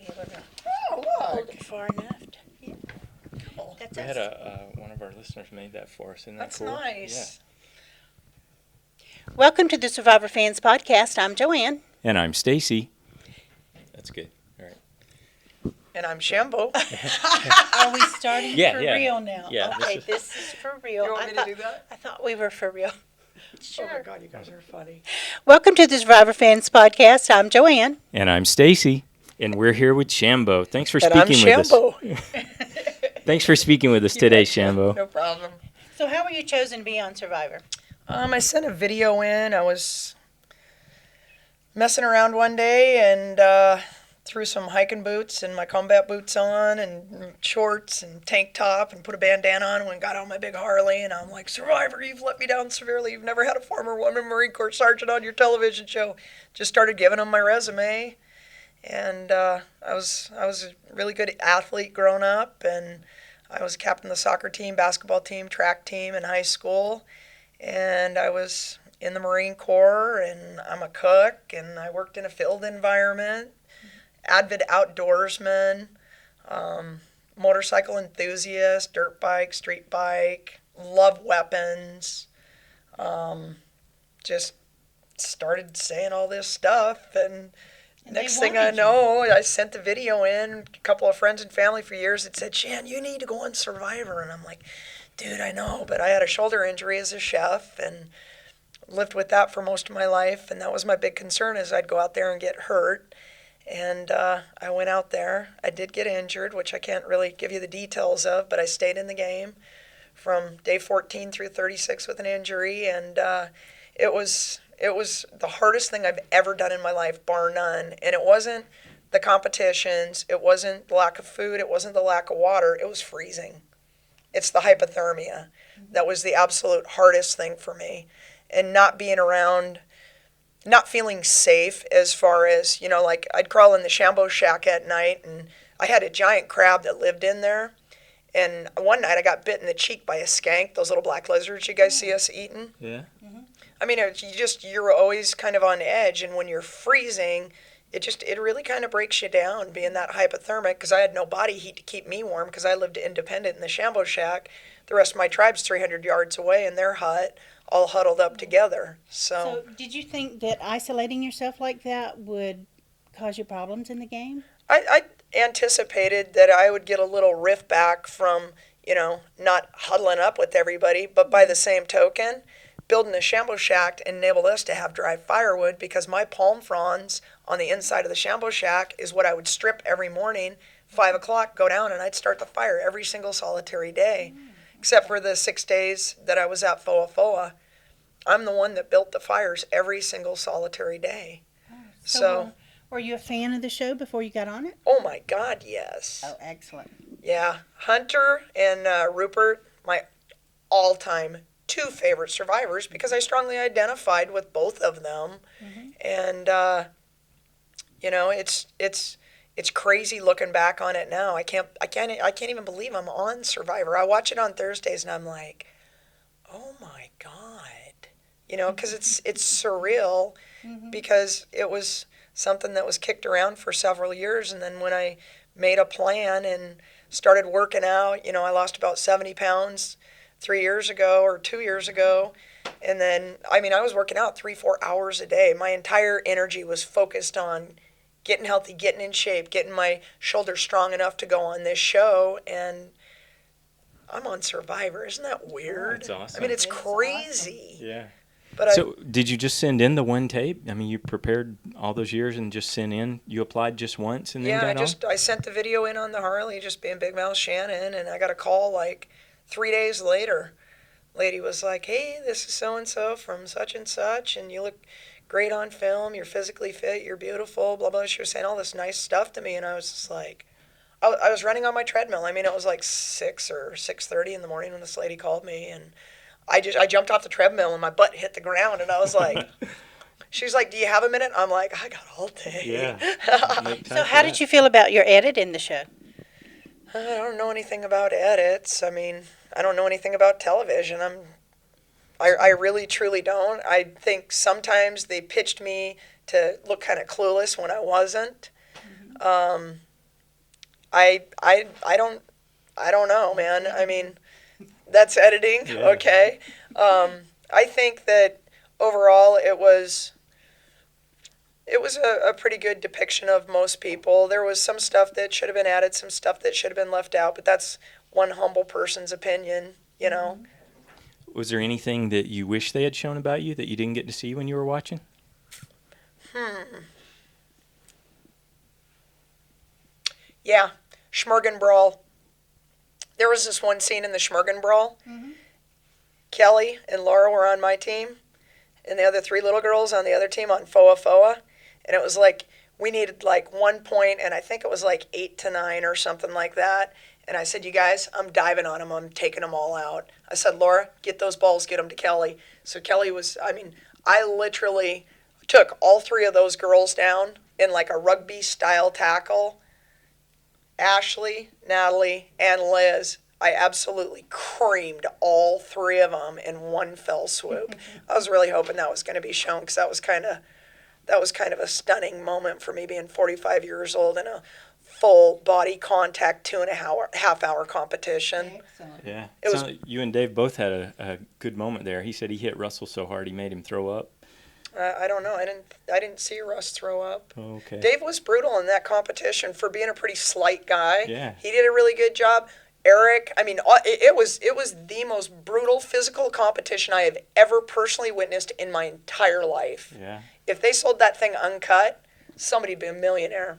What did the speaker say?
be able to Oh, hold look. it far enough. Yeah. Cool. That's We us. had one of our listeners made that for us. Isn't that That's cool? nice. Welcome to the Survivor Fans Podcast. I'm Joanne. Yeah. And I'm Stacy. That's good. All right. And I'm Shambo. Are we starting Yeah, for yeah. real now? Yeah, Okay, this this is for real. You want me to do that? I thought we were for real. Oh my God, you guys are funny. Welcome to the Survivor Fans Podcast. I'm Joanne. And I'm Stacy. And we're here with Shambo. Thanks for And I'm speaking with Shambo. us. Thanks for speaking with us today, Shambo. No problem. So, how were you chosen to be on Survivor? I sent a video in. I was messing around one day and threw some hiking boots and my combat boots on and shorts and tank top and put a bandana on and got on my big Harley. And I'm like, Survivor, you've let me down severely. You've never had a former woman Marine Corps sergeant on your television show. Just started giving them my resume. And I was a really good athlete growing up, and I was captain of the soccer team, basketball team, track team in high school, and I was in the Marine Corps, and I'm a cook, and I worked in a field environment, avid outdoorsman, motorcycle enthusiast, dirt bike, street bike, love weapons, just started saying all this stuff, and next thing I know, I sent the video in. A couple of friends and family for years that said, Shan, you need to go on Survivor. And I'm like, dude, I know, but I had a shoulder injury as a chef and lived with that for most of my life. And that was my big concern, is I'd go out there and get hurt. And I went out there. I did get injured, which I can't really give you the details of, but I stayed in the game from day 14 through 36 with an injury. And it was the hardest thing I've ever done in my life, bar none. And it wasn't the competitions. It wasn't the lack of food. It wasn't the lack of water. It was freezing. It's the hypothermia. That was the absolute hardest thing for me. And not being around, not feeling safe as far as, like I'd crawl in the Shambo shack at night, and I had a giant crab that lived in there. And one night I got bit in the cheek by a skank, those little black lizards you guys see us eating. Yeah. I mean, you're always kind of on edge, and when you're freezing, it really kind of breaks you down, being that hypothermic, because I had no body heat to keep me warm, because I lived independent in the Shambo shack. The rest of my tribe's 300 yards away in their hut, all huddled up together. So, did you think that isolating yourself like that would cause you problems in the game? I anticipated that I would get a little rift back from, not huddling up with everybody, but by the same token, building a Shambo shack enabled us to have dry firewood, because my palm fronds on the inside of the Shambo shack is what I would strip every morning, 5 o'clock, go down, and I'd start the fire every single solitary day, except for the 6 days that I was at Foa. I'm the one that built the fires every single solitary day. So were you a fan of the show before you got on it? Oh my God, yes. Oh, excellent. Yeah, Hunter and Rupert, my all-time 2 favorite survivors, because I strongly identified with both of them. And it's crazy looking back on it now. I can't even believe I'm on Survivor. I watch it on Thursdays and I'm like, oh my God, because it's surreal, because it was something that was kicked around for several years, and then when I made a plan and started working out, I lost about 70 pounds 3 years ago or 2 years ago. And then, I was working out 3-4 hours a day. My entire energy was focused on getting healthy, getting in shape, getting my shoulders strong enough to go on this show. And I'm on Survivor. Isn't that weird? That's awesome. It's crazy. Awesome. Yeah. But so did you just send in the one tape? You prepared all those years and just sent in? You applied just once and then got on? I sent the video in on the Harley, just being Big Mouth Shannon, and I got a call like 3 days later. Lady was like, hey, this is so-and-so from such and such, and you look great on film, you're physically fit, you're beautiful, blah, blah. She was saying all this nice stuff to me, and I was just like, I was running on my treadmill. It was like 6 or 6:30 in the morning when this lady called me, and I jumped off the treadmill and my butt hit the ground, and I was like, she's like, do you have a minute? I'm like, I got all day. Yeah. So how did you feel about your edit in the show? I don't know anything about edits. I don't know anything about television. I really, truly don't. I think sometimes they pitched me to look kind of clueless when I wasn't. I don't know, man. I mean, that's editing, Yeah. okay. I think that overall it was a pretty good depiction of most people. There was some stuff that should have been added, some stuff that should have been left out, but that's one humble person's opinion, you know. Was there anything that you wish they had shown about you that you didn't get to see when you were watching? Yeah, Schmergen Brawl. There was this one scene in the Schmergen Brawl. Kelly and Laura were on my team, and the other three little girls on the other team on Foa Foa. And it was like, we needed like 1 point, and I think it was like 8 to 9 or something like that. And I said, you guys, I'm diving on them. I'm taking them all out. I said, Laura, get those balls, get them to Kelly. So Kelly was, I mean, I literally took all three of those girls down in like a rugby-style tackle. Ashley, Natalie, and Liz, I absolutely creamed all three of them in one fell swoop. I was really hoping that was going to be shown, because that was kind of a stunning moment for me, being 45 years old in a full body contact 2.5 hour competition. Excellent. Yeah. It was- So you and Dave both had a good moment there. He said he hit Russell so hard he made him throw up. I don't know. I didn't see Russ throw up. Oh, okay. Dave was brutal in that competition for being a pretty slight guy. Yeah. He did a really good job. Eric, I mean, it was the most brutal physical competition I have ever personally witnessed in my entire life. Yeah. If they sold that thing uncut, somebody'd be a millionaire.